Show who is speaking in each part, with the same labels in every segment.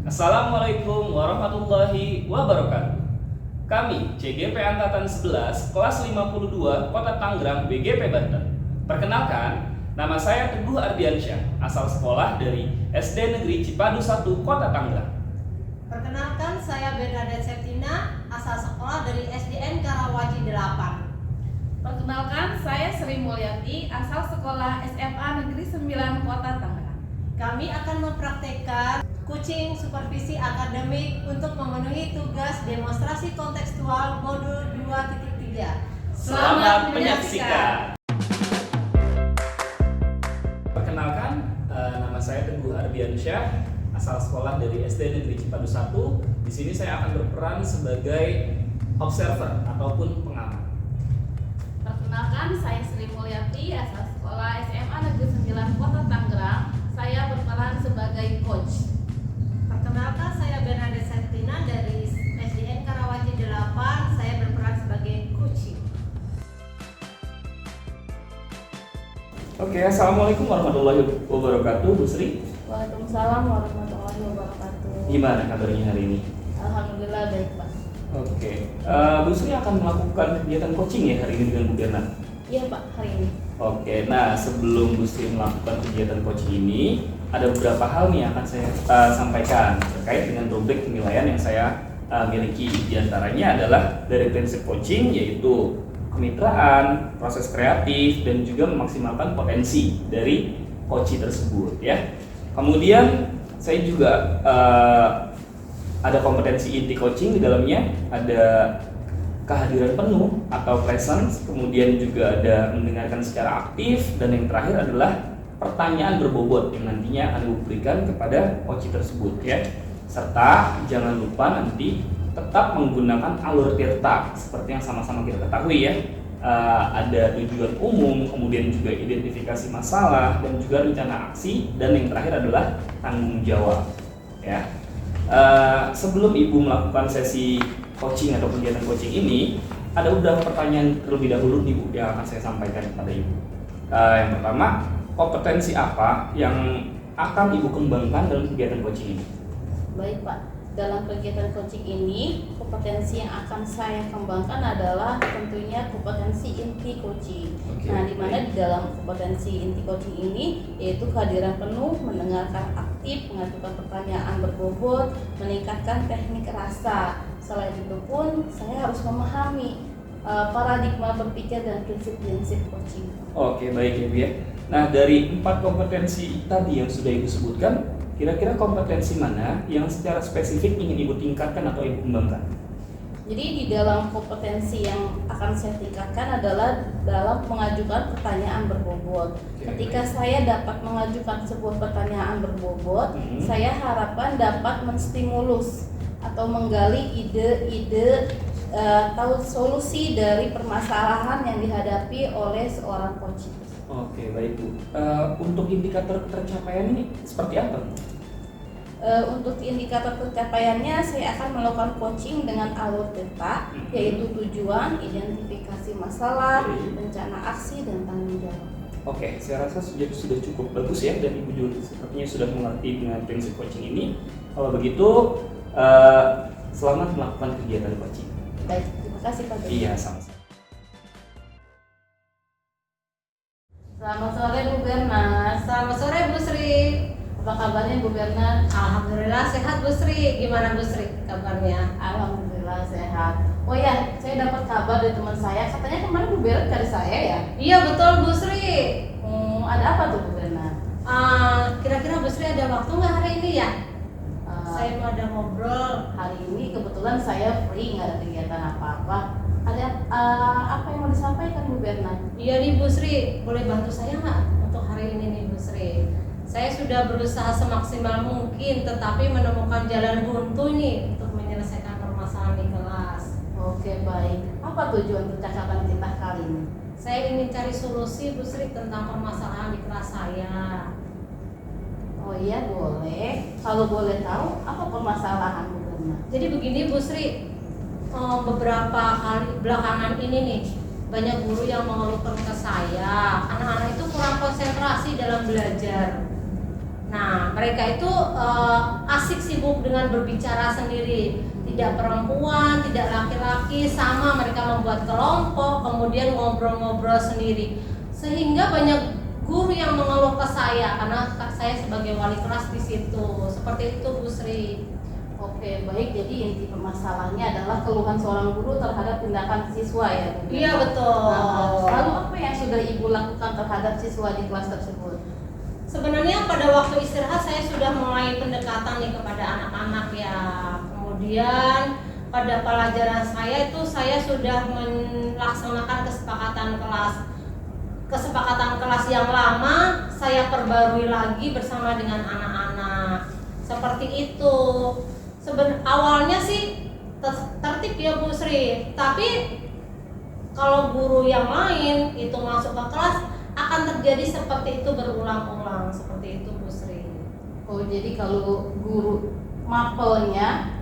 Speaker 1: Assalamualaikum warahmatullahi wabarakatuh. Kami CGP Angkatan 11 kelas 52 Kota Tangerang BGP Banten. Perkenalkan, nama saya Teguh Ardiansyah, asal sekolah dari SD Negeri Cipadu 1 Kota Tangerang.
Speaker 2: Perkenalkan, saya Bernadette Septina, asal sekolah dari SDN Karawaci 8.
Speaker 3: Perkenalkan, saya Sri Mulyati, asal sekolah SMA Negeri 9 Kota Tangerang.
Speaker 2: Kami akan mempraktekkan coaching supervisi akademik untuk memenuhi tugas demonstrasi kontekstual modul 2.3.
Speaker 1: Selamat menyaksikan. Perkenalkan, nama saya Teguh Ardiansyah, asal sekolah dari SD Negeri Cipadu 1. Di sini saya akan berperan sebagai observer ataupun pengamat.
Speaker 3: Perkenalkan, saya Sri Mulyati, asal sekolah SMA Negeri 9 Kota Tangerang. Saya berperan sebagai coach.
Speaker 2: Perkenalkan, saya Bernadette Septina dari SDN Karawaci 8. Saya berperan sebagai coaching.
Speaker 1: Oke, assalamualaikum warahmatullahi wabarakatuh, Bu Sri.
Speaker 3: Waalaikumsalam warahmatullahi wabarakatuh.
Speaker 1: Gimana kabarnya hari ini?
Speaker 3: Alhamdulillah baik, Pak.
Speaker 1: Oke, Bu Sri akan melakukan kegiatan coaching ya hari ini dengan Bu Berna?
Speaker 3: Iya, Pak, hari ini.
Speaker 1: Oke, nah sebelum Bu Sri melakukan kegiatan coaching ini, ada beberapa hal nih yang akan saya sampaikan terkait dengan rubrik penilaian yang saya miliki. Di antaranya adalah dari prinsip coaching, yaitu kemitraan, proses kreatif, dan juga memaksimalkan potensi dari coachee tersebut ya. Kemudian saya juga ada kompetensi inti coaching di dalamnya, ada kehadiran penuh atau presence, kemudian juga ada mendengarkan secara aktif, dan yang terakhir adalah pertanyaan berbobot yang nantinya akan diberikan kepada coachee tersebut ya. Serta jangan lupa nanti tetap menggunakan alur tirta seperti yang sama-sama kita ketahui ya. Ada tujuan umum, kemudian juga identifikasi masalah, dan juga rencana aksi, dan yang terakhir adalah tanggung jawab ya. Sebelum Ibu melakukan sesi coaching atau kegiatan coaching ini, ada beberapa pertanyaan terlebih dahulu nih Bu yang akan saya sampaikan kepada Ibu. Yang pertama, kompetensi apa yang akan Ibu kembangkan dalam kegiatan coaching ini?
Speaker 3: Baik, Pak. Dalam kegiatan coaching ini, kompetensi yang akan saya kembangkan adalah tentunya kompetensi inti coaching.
Speaker 1: Oke.
Speaker 3: Nah, di mana di dalam kompetensi inti coaching ini yaitu kehadiran penuh, mendengarkan aktif, mengajukan pertanyaan berbobot, meningkatkan teknik rasa. Selain itu pun saya harus memahami paradigma berpikir dan prinsip-prinsip coaching.
Speaker 1: Oke, baik Ibu ya. Nah, dari 4 kompetensi tadi yang sudah Ibu sebutkan, kira-kira kompetensi mana yang secara spesifik ingin Ibu tingkatkan atau Ibu kembangkan?
Speaker 3: Jadi di dalam kompetensi yang akan saya tingkatkan adalah dalam mengajukan pertanyaan berbobot. Ketika saya dapat mengajukan sebuah pertanyaan berbobot, saya harapkan dapat menstimulus atau menggali ide-ide atau solusi dari permasalahan yang dihadapi oleh seorang coach.
Speaker 1: Oke, baik Bu. Untuk indikator tercapaian ini seperti apa?
Speaker 3: Untuk indikator pencapaiannya, saya akan melakukan coaching dengan alur tirta, yaitu tujuan, identifikasi masalah, rencana aksi, dan tanggung jawab.
Speaker 1: Oke, saya rasa sudah cukup bagus ya, dan Ibu juga sepertinya sudah mengerti dengan prinsip coaching ini. Kalau begitu, selamat melakukan kegiatan coaching.
Speaker 3: Baik, terima kasih Pak.
Speaker 1: Iya, sama-sama.
Speaker 3: Selamat sore Bu Berna.
Speaker 2: Selamat sore Bu Sri.
Speaker 3: Apa kabarnya Bu Berna?
Speaker 2: Alhamdulillah sehat Bu Sri. Gimana Bu Sri kabarnya?
Speaker 3: Alhamdulillah sehat. Oh ya, saya dapat kabar dari teman saya. Katanya kemarin Bu Berna cari saya ya?
Speaker 2: Iya betul Bu Sri.
Speaker 3: Ada apa tuh Bu Berna?
Speaker 2: Kira-kira Bu Sri ada waktu nggak hari ini ya? Saya mau ada ngobrol.
Speaker 3: Hari ini kebetulan saya free, nggak ada kegiatan apa-apa. Ada apa yang mau disampaikan Bu Berna?
Speaker 2: Iya nih Bu Sri, boleh bantu saya nggak untuk hari ini nih Bu Sri? Saya sudah berusaha semaksimal mungkin, tetapi menemukan jalan buntu nih untuk menyelesaikan permasalahan di kelas.
Speaker 3: Oke, baik. Apa tujuan percakapan kita kali ini?
Speaker 2: Saya ingin cari solusi Bu Sri tentang permasalahan di kelas saya.
Speaker 3: Oh iya, boleh. Kalau boleh tahu, apa permasalahan Bu Berna?
Speaker 2: Jadi begini Bu Sri, beberapa hari belakangan ini nih banyak guru yang mengeluhkan ke saya, anak-anak itu kurang konsentrasi dalam belajar. Nah, mereka itu asik sibuk dengan berbicara sendiri, tidak perempuan, tidak laki-laki, sama mereka membuat kelompok, kemudian ngobrol-ngobrol sendiri, sehingga banyak guru yang mengeluh ke saya karena saya sebagai wali kelas di situ. Seperti itu, Bu Sri.
Speaker 3: Oke, baik. Jadi inti permasalahannya adalah keluhan seorang guru terhadap tindakan siswa ya, Bu?
Speaker 2: Iya, betul.
Speaker 3: Nah, lalu apa yang sudah Ibu lakukan terhadap siswa di kelas tersebut?
Speaker 2: Sebenarnya pada waktu istirahat saya sudah mulai pendekatan nih kepada anak-anak ya. Kemudian pada pelajaran saya itu saya sudah melaksanakan kesepakatan kelas yang lama saya perbarui lagi bersama dengan anak-anak. Seperti itu. Awalnya sih tertib ya Bu Sri, tapi kalau guru yang lain itu masuk ke kelas akan terjadi seperti itu berulang-ulang, seperti itu Bu Sri.
Speaker 3: Oh, jadi kalau guru mapelnya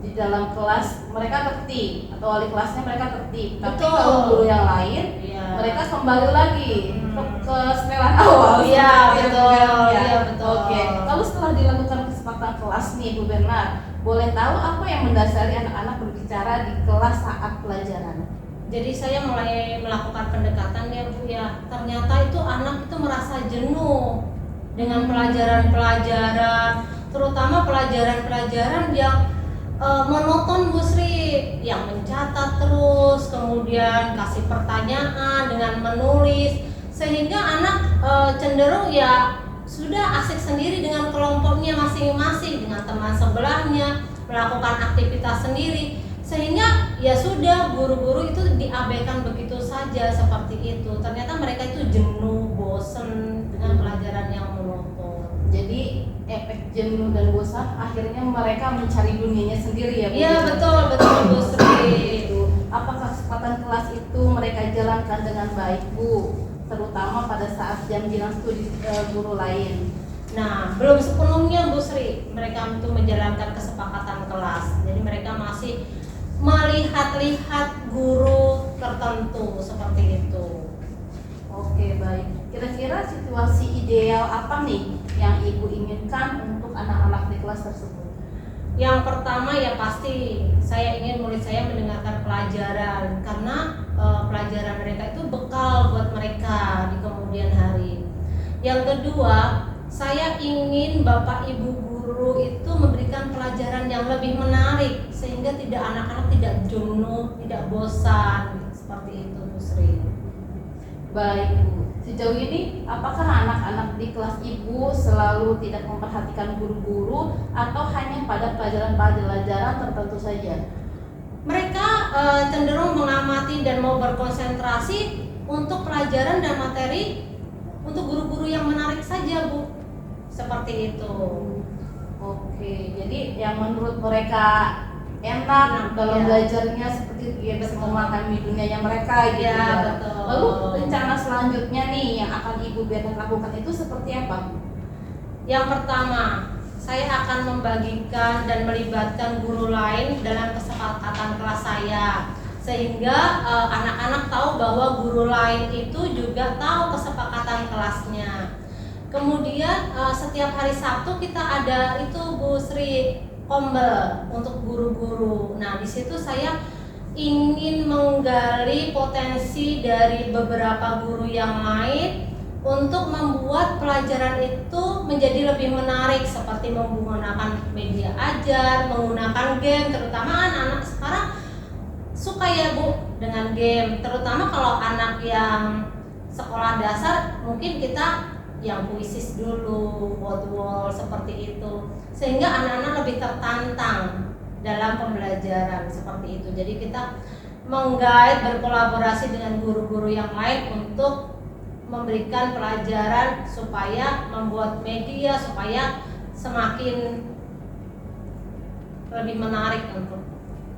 Speaker 3: di dalam kelas mereka tertib atau wali kelasnya mereka tertib, tapi
Speaker 2: Betul.
Speaker 3: kalau guru yang lain
Speaker 2: Iya.
Speaker 3: mereka kembali lagi ke setelan awal.
Speaker 2: Iya,
Speaker 3: seperti itu
Speaker 2: betul.
Speaker 3: kan, ya?
Speaker 2: Iya, betul.
Speaker 3: Oke. Lalu setelah dilakukan kesepakatan kelas nih, Bu Bernard, boleh tahu apa yang mendasari anak-anak berbicara di kelas saat pelajaran?
Speaker 2: Jadi saya mulai melakukan pendekatan ya Bu ya. Ternyata itu anak itu merasa jenuh dengan pelajaran-pelajaran, terutama pelajaran-pelajaran yang monoton Bu Sri, yang mencatat terus, kemudian kasih pertanyaan dengan menulis, sehingga anak cenderung ya sudah asik sendiri dengan kelompoknya masing-masing, dengan teman sebelahnya, melakukan aktivitas sendiri, sehingga ya sudah guru-guru itu diabaikan begitu saja seperti itu. Ternyata mereka itu jenuh, bosen dengan pelajaran yang monoton.
Speaker 3: Jadi efek jenuh dan bosan akhirnya mereka mencari dunianya sendiri ya Bu?
Speaker 2: Iya, betul Bu Sri.
Speaker 3: Apakah kesempatan kelas itu mereka jalankan dengan baik Bu? Terutama pada saat jam-jam studi guru lain.
Speaker 2: Nah, belum sepenuhnya Bu Sri mereka itu menjalankan kesepakatan kelas. Jadi mereka masih melihat-lihat guru tertentu seperti itu.
Speaker 3: Oke, baik. Kira-kira situasi ideal apa nih yang Ibu inginkan untuk anak-anak di kelas tersebut?
Speaker 2: Yang pertama ya pasti saya ingin murid saya mendengarkan pelajaran, karena pelajaran mereka itu bekal buat mereka di kemudian hari. Yang kedua, saya ingin Bapak Ibu guru itu memberikan pelajaran yang lebih menarik sehingga tidak anak-anak tidak jenuh, tidak bosan, seperti itu Bu Sri.
Speaker 3: Baik Bu, sejauh ini apakah anak-anak di kelas Ibu selalu tidak memperhatikan guru-guru atau hanya pada pelajaran-pelajaran tertentu saja?
Speaker 2: Mereka cenderung mengamati dan mau berkonsentrasi untuk pelajaran dan materi untuk guru-guru yang menarik saja Bu, seperti itu.
Speaker 3: Oke, jadi yang menurut mereka enak dalam
Speaker 2: ya.
Speaker 3: Belajarnya seperti dia bisa memahami dunianya mereka gitu
Speaker 2: Ya,
Speaker 3: ya.
Speaker 2: betul.
Speaker 3: Lalu rencana selanjutnya nih yang akan Ibu Bernard lakukan itu seperti apa?
Speaker 2: Yang pertama, saya akan membagikan dan melibatkan guru lain dalam kesepakatan kelas saya, sehingga anak-anak tahu bahwa guru lain itu juga tahu kesepakatan kelasnya. Kemudian setiap hari Sabtu kita ada itu Bu Sri, kombel untuk guru-guru. Nah, di situ saya ingin menggali potensi dari beberapa guru yang lain untuk membuat pelajaran itu menjadi lebih menarik, seperti menggunakan media ajar, menggunakan game, terutama anak-anak sekarang suka ya Bu dengan game, terutama kalau anak yang sekolah dasar mungkin kita yang puisis dulu, wall seperti itu, sehingga anak-anak lebih tertantang dalam pembelajaran seperti itu. Jadi kita menggait, berkolaborasi dengan guru-guru yang lain untuk memberikan pelajaran supaya membuat media supaya semakin lebih menarik untuk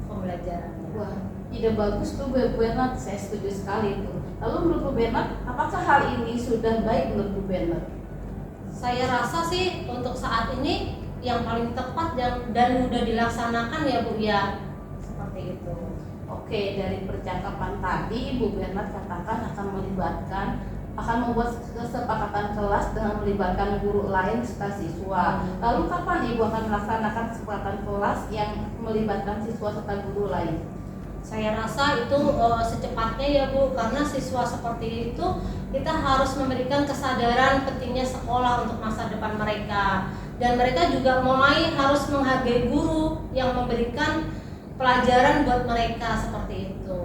Speaker 2: pembelajaran.
Speaker 3: Wah, ide bagus tuh Bu Bernard, saya setuju sekali itu. Lalu menurut Bu Bernard, apakah hal ini sudah baik menurut Bu Bernard?
Speaker 2: Saya rasa sih untuk saat ini yang paling tepat dan mudah dilaksanakan ya Bu ya, seperti itu.
Speaker 3: Oke, dari percakapan tadi Bu Bernard katakan akan melibatkan akan membuat kesepakatan kelas dengan melibatkan guru lain serta siswa. Lalu kapan Ibu akan melaksanakan kesepakatan kelas yang melibatkan siswa serta guru lain?
Speaker 2: Saya rasa itu secepatnya ya Bu, karena siswa seperti itu kita harus memberikan kesadaran pentingnya sekolah untuk masa depan mereka, dan mereka juga mulai harus menghargai guru yang memberikan pelajaran buat mereka seperti itu.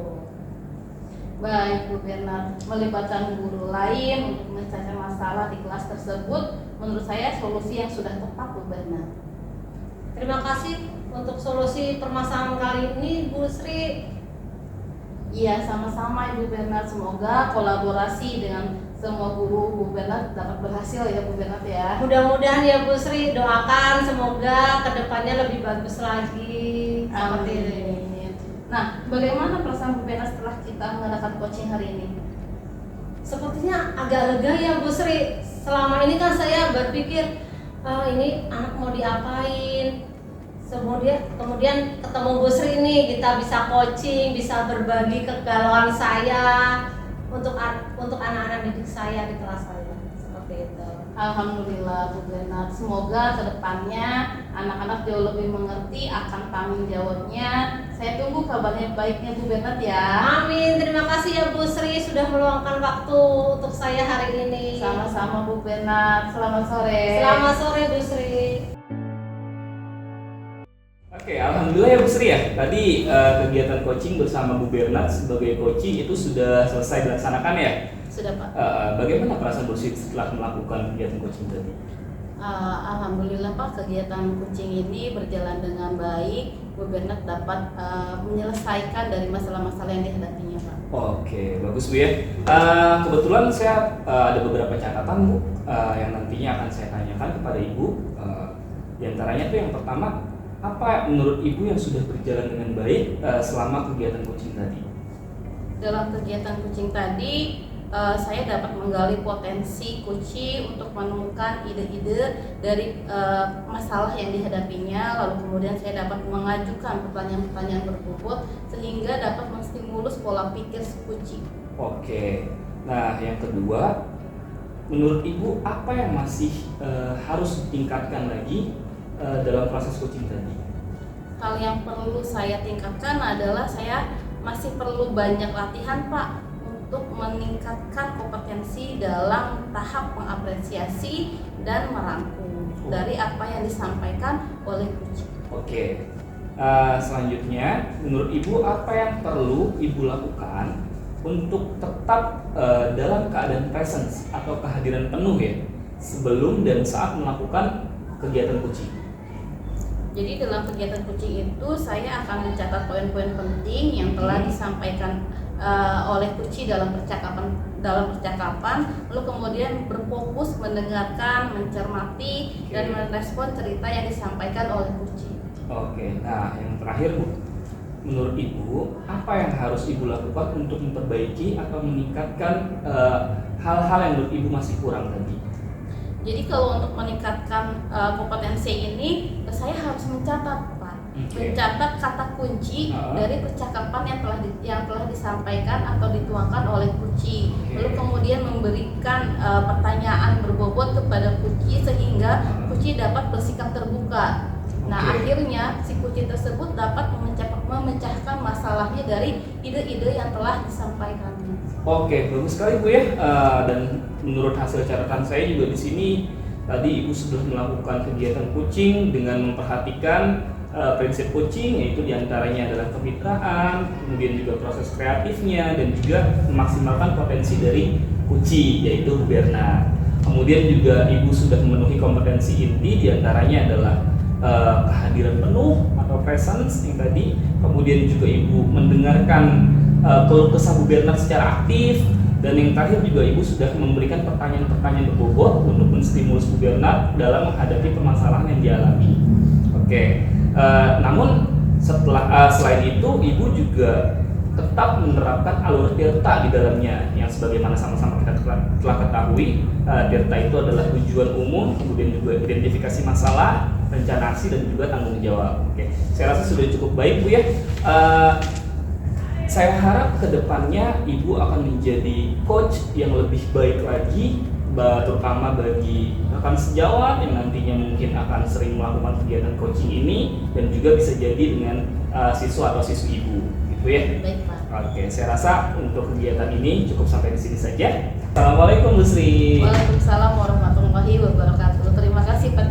Speaker 3: Baik Bu Bernard, melibatkan guru lain untuk menyelesaikan masalah di kelas tersebut menurut saya solusi yang sudah tepat Bu Bernard.
Speaker 2: Terima kasih untuk solusi permasalahan kali ini Bu Sri.
Speaker 3: Iya, sama-sama Ibu Bernard, semoga kolaborasi dengan semua guru Bu Bernard dapat berhasil ya Bu Bernard ya.
Speaker 2: Mudah-mudahan ya Bu Sri, doakan semoga kedepannya lebih bagus lagi seperti ini.
Speaker 3: Nah, bagaimana perasaan Bu Bernard setelah kita mengadakan coaching hari ini?
Speaker 2: Sepertinya agak lega ya Bu Sri. Selama ini kan saya berpikir ini anak mau diapain. Kemudian ketemu Bu Sri nih, kita bisa coaching, bisa berbagi kegalauan saya untuk anak-anak didik saya di kelas saya. Seperti itu.
Speaker 3: Alhamdulillah Bu Bernard, semoga kedepannya anak-anak jauh lebih mengerti akan tanggung jawabnya. Saya tunggu kabarnya baiknya Bu Bernard ya.
Speaker 2: Amin, terima kasih ya Bu Sri sudah meluangkan waktu untuk saya hari ini.
Speaker 3: Sama-sama Bu Bernard, selamat sore.
Speaker 2: Selamat sore Bu Sri.
Speaker 1: Oke, alhamdulillah ya Bu Sri ya. Tadi kegiatan coaching bersama Bu Bernard sebagai coaching itu sudah selesai dilaksanakan ya.
Speaker 3: Sudah Pak.
Speaker 1: Bagaimana perasaan Bu Sri setelah melakukan kegiatan coaching tadi?
Speaker 3: Alhamdulillah Pak, kegiatan coaching ini berjalan dengan baik. Bu Bernard dapat menyelesaikan dari masalah-masalah yang dihadapinya Pak.
Speaker 1: Oke, bagus Bu ya. Kebetulan saya ada beberapa catatan Bu yang nantinya akan saya tanyakan kepada Ibu. Di antaranya tuh yang pertama, apa menurut Ibu yang sudah berjalan dengan baik selama kegiatan coaching tadi?
Speaker 3: Dalam kegiatan coaching tadi, saya dapat menggali potensi coaching untuk menemukan ide-ide dari masalah yang dihadapinya, lalu kemudian saya dapat mengajukan pertanyaan-pertanyaan berbobot sehingga dapat menstimulus pola pikir coaching.
Speaker 1: Oke, nah yang kedua, menurut Ibu apa yang masih harus ditingkatkan lagi dalam proses coaching tadi?
Speaker 3: Hal yang perlu saya tingkatkan adalah saya masih perlu banyak latihan Pak untuk meningkatkan kompetensi dalam tahap mengapresiasi dan merangkum dari apa yang disampaikan oleh coach.
Speaker 1: Oke, selanjutnya menurut Ibu apa yang perlu Ibu lakukan untuk tetap dalam keadaan presence atau kehadiran penuh ya sebelum dan saat melakukan kegiatan coaching?
Speaker 3: Jadi dalam kegiatan coaching itu saya akan mencatat poin-poin penting yang telah disampaikan oleh coach dalam percakapan, lalu kemudian berfokus mendengarkan, mencermati dan merespon cerita yang disampaikan oleh coach.
Speaker 1: Oke, nah yang terakhir Bu, menurut Ibu apa yang harus Ibu lakukan untuk memperbaiki atau meningkatkan hal-hal yang menurut Ibu masih kurang tadi?
Speaker 3: Jadi kalau untuk meningkatkan kompetensi ini, saya harus mencatat Pak. Mencatat kata kunci dari percakapan yang telah disampaikan atau dituangkan oleh kunci. Lalu kemudian memberikan pertanyaan berbobot kepada kunci sehingga kunci dapat bersikap terbuka. Nah akhirnya si kunci tersebut dapat memecahkan masalahnya dari ide-ide yang telah disampaikan.
Speaker 1: Oke, bagus sekali Bu ya. Dan menurut hasil catatan saya juga di sini tadi Ibu sudah melakukan kegiatan coaching dengan memperhatikan prinsip coaching, yaitu diantaranya adalah kemitraan, kemudian juga proses kreatifnya dan juga memaksimalkan potensi dari coaching, yaitu Bu Bernard. Kemudian juga Ibu sudah memenuhi kompetensi inti, diantaranya adalah kehadiran penuh atau presence yang tadi. Kemudian juga Ibu mendengarkan keluh kesah Bu Bernard secara aktif, dan yang terakhir juga Ibu sudah memberikan pertanyaan-pertanyaan berbobot untuk menstimulus Bu Bernard dalam menghadapi permasalahan yang dialami. Oke, namun selain itu Ibu juga tetap menerapkan alur tirta di dalamnya, yang sebagaimana sama-sama kita telah ketahui, tirta itu adalah tujuan umum, kemudian juga identifikasi masalah, rencana aksi, dan juga tanggung jawab. Oke, saya rasa sudah cukup baik Bu ya. saya harap kedepannya Ibu akan menjadi coach yang lebih baik lagi, terutama bagi rekan sejawat yang nantinya mungkin akan sering melakukan kegiatan coaching ini, dan juga bisa jadi dengan siswa atau siswi Ibu, gitu ya.
Speaker 3: Baik, Pak.
Speaker 1: Oke, saya rasa untuk kegiatan ini cukup sampai di sini saja. Assalamualaikum Bu Sri.
Speaker 3: Waalaikumsalam warahmatullahi wabarakatuh. Terima kasih Pak